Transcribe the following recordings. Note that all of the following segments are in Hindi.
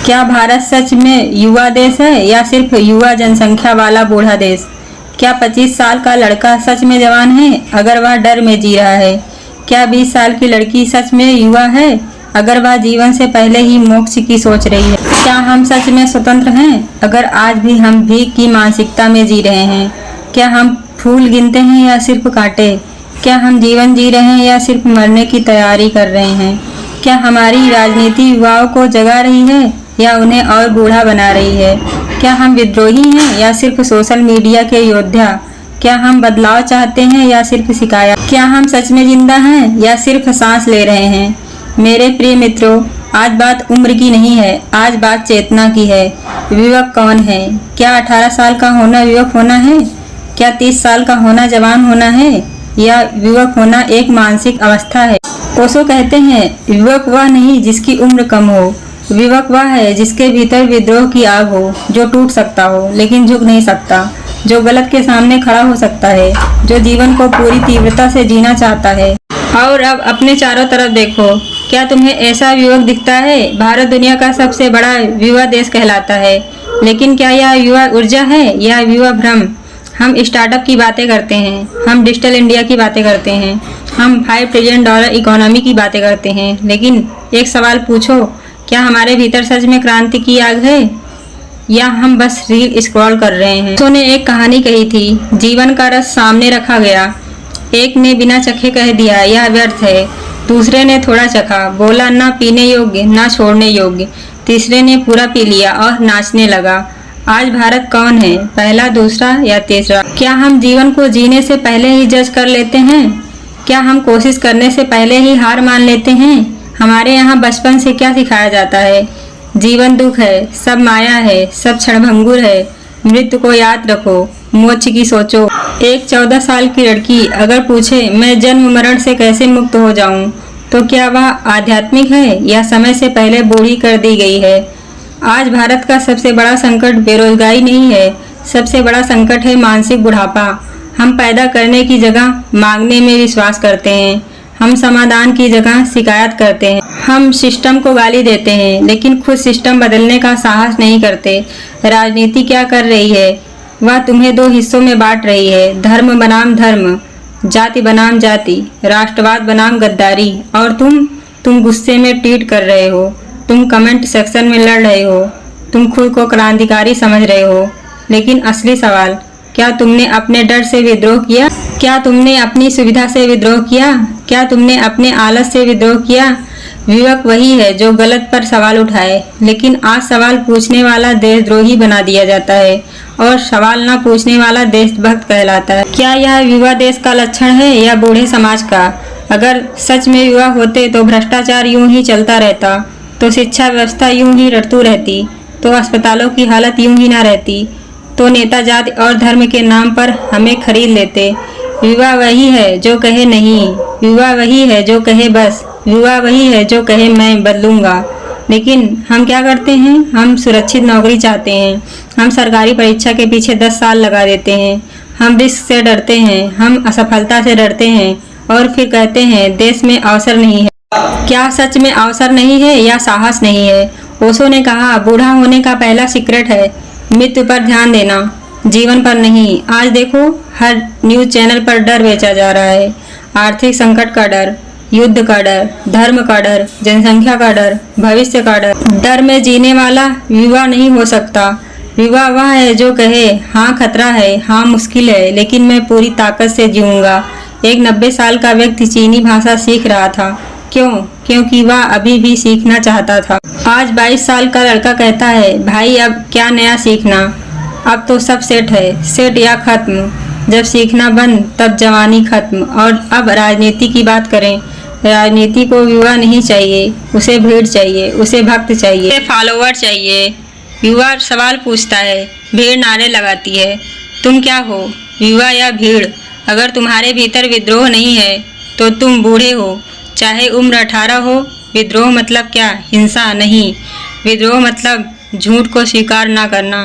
क्या भारत सच में युवा देश है या सिर्फ युवा जनसंख्या वाला बूढ़ा देश? क्या 25 साल का लड़का सच में जवान है अगर वह डर में जी रहा है? क्या 20 साल की लड़की सच में युवा है अगर वह जीवन से पहले ही मोक्ष की सोच रही है? क्या हम सच में स्वतंत्र हैं अगर आज भी हम भीख की मानसिकता में जी रहे हैं? क्या हम फूल गिनते हैं या सिर्फ कांटे? क्या हम जीवन जी रहे हैं या सिर्फ मरने की तैयारी कर रहे हैं? क्या हमारी राजनीति युवाओं को जगा रही है या उन्हें और बूढ़ा बना रही है? क्या हम विद्रोही हैं या सिर्फ सोशल मीडिया के योद्धा? क्या हम बदलाव चाहते हैं या सिर्फ शिकायत? क्या हम सच में जिंदा हैं या सिर्फ सांस ले रहे हैं? मेरे प्रिय मित्रों, आज बात उम्र की नहीं है, आज बात चेतना की है। विवेक कौन है? क्या 18 साल का होना विवेक होना है? क्या 30 साल का होना जवान होना है? या विवेक होना एक मानसिक अवस्था है? ओशो कहते हैं, विवेक वह नहीं जिसकी उम्र कम हो, विवेक वह है जिसके भीतर विद्रोह की आग हो, जो टूट सकता हो लेकिन झुक नहीं सकता, जो गलत के सामने खड़ा हो सकता है, जो जीवन को पूरी तीव्रता से जीना चाहता है। और अब अपने चारों तरफ देखो, क्या तुम्हें ऐसा विवेक दिखता है? भारत दुनिया का सबसे बड़ा युवा देश कहलाता है, लेकिन क्या यह युवा ऊर्जा है या युवा भ्रम? हम स्टार्टअप की बातें करते हैं, हम डिजिटल इंडिया की बातें करते हैं, हम $5 ट्रिलियन इकोनॉमी की बातें करते हैं, लेकिन एक सवाल पूछो, क्या हमारे भीतर सच में क्रांति की आग है या हम बस रील स्क्रॉल कर रहे हैं? तो ने एक कहानी कही थी, जीवन का रस सामने रखा गया, एक ने बिना चखे कह दिया यह व्यर्थ है, दूसरे ने थोड़ा चखा, बोला ना पीने योग्य ना छोड़ने योग्य, तीसरे ने पूरा पी लिया और नाचने लगा। आज भारत कौन है, पहला, दूसरा या तीसरा? क्या हम जीवन को जीने से पहले ही जज कर लेते हैं? क्या हम कोशिश करने से पहले ही हार मान लेते हैं? हमारे यहाँ बचपन से क्या सिखाया जाता है? जीवन दुख है, सब माया है, सब क्षणभंगुर है, मृत्यु को याद रखो, मोक्ष की सोचो। एक 14 साल की लड़की अगर पूछे मैं जन्म मरण से कैसे मुक्त हो जाऊं, तो क्या वह आध्यात्मिक है या समय से पहले बूढ़ी कर दी गई है? आज भारत का सबसे बड़ा संकट बेरोजगारी नहीं है, सबसे बड़ा संकट है मानसिक बुढ़ापा। हम पैदा करने की जगह मांगने में विश्वास करते हैं, हम समाधान की जगह शिकायत करते हैं, हम सिस्टम को गाली देते हैं लेकिन खुद सिस्टम बदलने का साहस नहीं करते। राजनीति क्या कर रही है? वह तुम्हें 2 हिस्सों में बांट रही है, धर्म बनाम धर्म, जाति बनाम जाति, राष्ट्रवाद बनाम गद्दारी। और तुम गुस्से में ट्वीट कर रहे हो, तुम कमेंट सेक्शन में लड़ रहे हो, तुम खुद को क्रांतिकारी समझ रहे हो, लेकिन असली सवाल, क्या तुमने अपने डर से विद्रोह किया? क्या तुमने अपनी सुविधा से विद्रोह किया? क्या तुमने अपने आलस से विद्रोह किया? विवेक वही है जो गलत पर सवाल उठाए, लेकिन आज सवाल पूछने वाला देशद्रोही बना दिया जाता है और सवाल न पूछने वाला देशभक्त कहलाता है। क्या यह युवा देश का लक्षण है या बूढ़े समाज का? अगर सच में युवा होते तो भ्रष्टाचार यूं ही चलता रहता, तो शिक्षा व्यवस्था यूं ही रटती रहती, तो अस्पतालों की हालत यूं ही ना रहती, तो नेता जाति और धर्म के नाम पर हमें खरीद लेते। युवा वही है जो कहे नहीं, युवा वही है जो कहे बस, युवा वही है जो कहे मैं बदलूंगा। लेकिन हम क्या करते हैं? हम सुरक्षित नौकरी चाहते हैं, हम सरकारी परीक्षा के पीछे 10 साल लगा देते हैं, हम रिस्क से डरते हैं, हम असफलता से डरते हैं और फिर कहते हैं देश में अवसर नहीं है। क्या सच में अवसर नहीं है या साहस नहीं है? ओशो ने कहा, बूढ़ा होने का पहला सीक्रेट है मृत्यु पर ध्यान देना, जीवन पर नहीं। आज देखो, हर न्यूज चैनल पर डर बेचा जा रहा है, आर्थिक संकट का डर, युद्ध का डर, धर्म का डर, जनसंख्या का डर, भविष्य का डर। डर में जीने वाला युवा नहीं हो सकता। युवा वह है जो कहे हाँ खतरा है, हाँ मुश्किल है, लेकिन मैं पूरी ताकत से जीऊंगा। एक 90 साल का व्यक्ति चीनी भाषा सीख रहा था, क्यों? क्योंकि वह अभी भी सीखना चाहता था। आज 22 साल का लड़का कहता है, भाई अब क्या नया सीखना, अब तो सब सेट है, सेट या खत्म, जब सीखना बंद तब जवानी खत्म। और अब राजनीति की बात करें, राजनीति को युवा नहीं चाहिए, उसे भीड़ चाहिए, उसे भक्त चाहिए, उसे फॉलोवर चाहिए। युवा सवाल पूछता है, भीड़ नारे लगाती है, तुम क्या हो, युवा या भीड़? अगर तुम्हारे भीतर विद्रोह नहीं है तो तुम बूढ़े हो, चाहे उम्र 18 हो। विद्रोह मतलब क्या? हिंसा नहीं, विद्रोह मतलब झूठ को स्वीकार ना करना,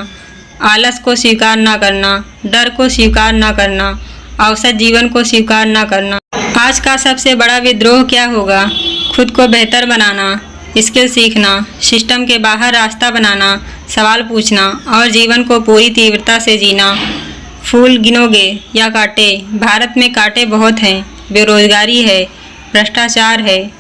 आलस को स्वीकार ना करना, डर को स्वीकार ना करना, औसत जीवन को स्वीकार ना करना। आज का सबसे बड़ा विद्रोह क्या होगा? खुद को बेहतर बनाना, स्किल सीखना, सिस्टम के बाहर रास्ता बनाना, सवाल पूछना और जीवन को पूरी तीव्रता से जीना। फूल गिनोगे या कांटे? भारत में कांटे बहुत हैं, बेरोजगारी है, भ्रष्टाचार है,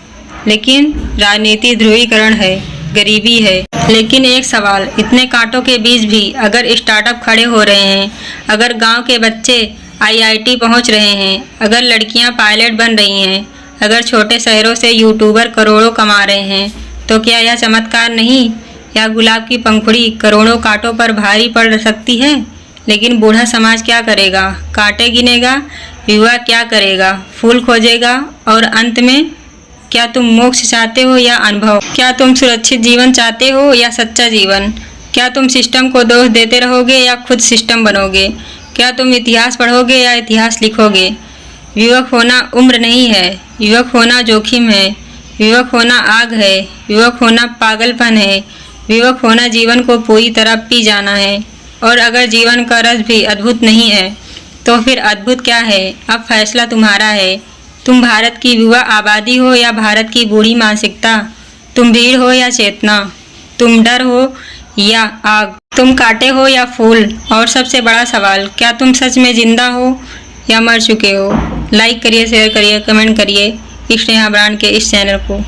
लेकिन राजनीति ध्रुवीकरण है, गरीबी है। लेकिन एक सवाल, इतने कांटों के बीच भी अगर स्टार्टअप खड़े हो रहे हैं, अगर गांव के बच्चे IIT पहुंच रहे हैं, अगर लड़कियां पायलट बन रही हैं, अगर छोटे शहरों से यूट्यूबर करोड़ों कमा रहे हैं, तो क्या यह चमत्कार नहीं? या गुलाब की पंखुड़ी करोड़ों कांटों पर भारी पड़ सकती है? लेकिन बूढ़ा समाज क्या करेगा? कांटे गिनेगा? युवा क्या करेगा? फूल खोजेगा? और अंत में, क्या तुम मोक्ष चाहते हो या अनुभव? क्या तुम सुरक्षित जीवन चाहते हो या सच्चा जीवन? क्या तुम सिस्टम को दोष देते रहोगे या खुद सिस्टम बनोगे? क्या तुम इतिहास पढ़ोगे या इतिहास लिखोगे? युवक होना उम्र नहीं है, युवक होना जोखिम है, युवक होना आग है, युवक होना पागलपन है, युवक होना जीवन को पूरी तरह पी जाना है। और अगर जीवन का रस भी अद्भुत नहीं है, तो फिर अद्भुत क्या है? अब फैसला तुम्हारा है। तुम भारत की युवा आबादी हो या भारत की बूढ़ी मानसिकता? तुम भीड़ हो या चेतना? तुम डर हो या आग? तुम कांटे हो या फूल? और सबसे बड़ा सवाल, क्या तुम सच में जिंदा हो या मर चुके हो? लाइक करिए, शेयर करिए, कमेंट करिए स्नेहा ब्रांड के इस चैनल को।